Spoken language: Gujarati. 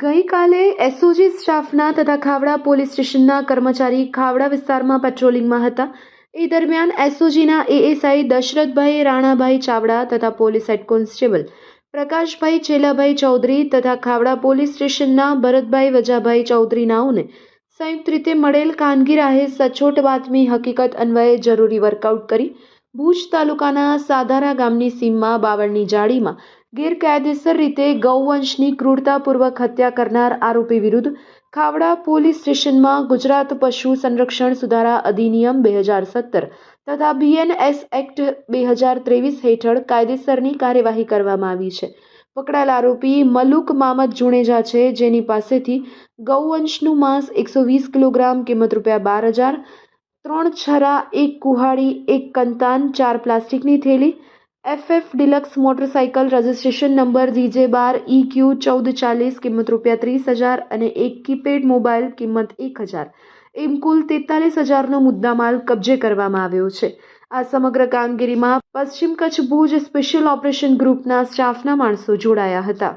ગઈકાલે એસઓજી સ્ટાફના તથા ખાવડા પોલીસ સ્ટેશનના કર્મચારી ખાવડા વિસ્તારમાં પેટ્રોલિંગમાં હતા. એ દરમિયાન એસઓજીના એએસઆઈ દશરથભાઈ રાણાભાઈ ચાવડા તથા police head constable Prakashbhai Chelabhai Chaudhary તથા ખાવડા પોલીસ સ્ટેશનના ભરતભાઈ વજાભાઈ ચૌધરી નાઓને સંયુક્ત રીતે મળેલ કામગીરાએ સચોટ બાતમી હકીકત અન્વયે જરૂરી વર્કઆઉટ કરી ભુજ તાલુકાના સાધારા ગામની સીમમાં બાવળની જાળીમાં ગેરકાયદેસર રીતે ગૌવંશની ક્રૂરતાપૂર્વક હત્યા કરનાર આરોપી વિરુદ્ધ ખાવડા પોલીસ સ્ટેશનમાં ગુજરાત પશુ સંરક્ષણ સુધારા અધિનિયમ 2017 તથા બીએનએસ એક્ટ 2023 હેઠળ કાયદેસરની કાર્યવાહી કરવામાં આવી છે. પકડાયેલ આરોપી મલુક મામદ જુણેજા છે, જેની પાસેથી ગૌવંશનું માંસ 120 કિલોગ્રામ કિંમત ₹12,000, 3 છરા, 1 કુહાડી, 1 કંતાન, 4 પ્લાસ્ટિકની થેલી, FF deluxe motorcycle registration number DJ12EQ 1440 કિંમત ₹30,000 અને 1 કીપેડ મોબાઈલ કિંમત 1,000 એમ કુલ 43,000નો મુદ્દામાલ કબજે કરવામાં આવ્યો છે. આ સમગ્ર કામગીરીમાં પશ્ચિમ કચ્છ ભુજ સ્પેશિયલ ઓપરેશન ગ્રુપના સ્ટાફના માણસો જોડાયા હતા.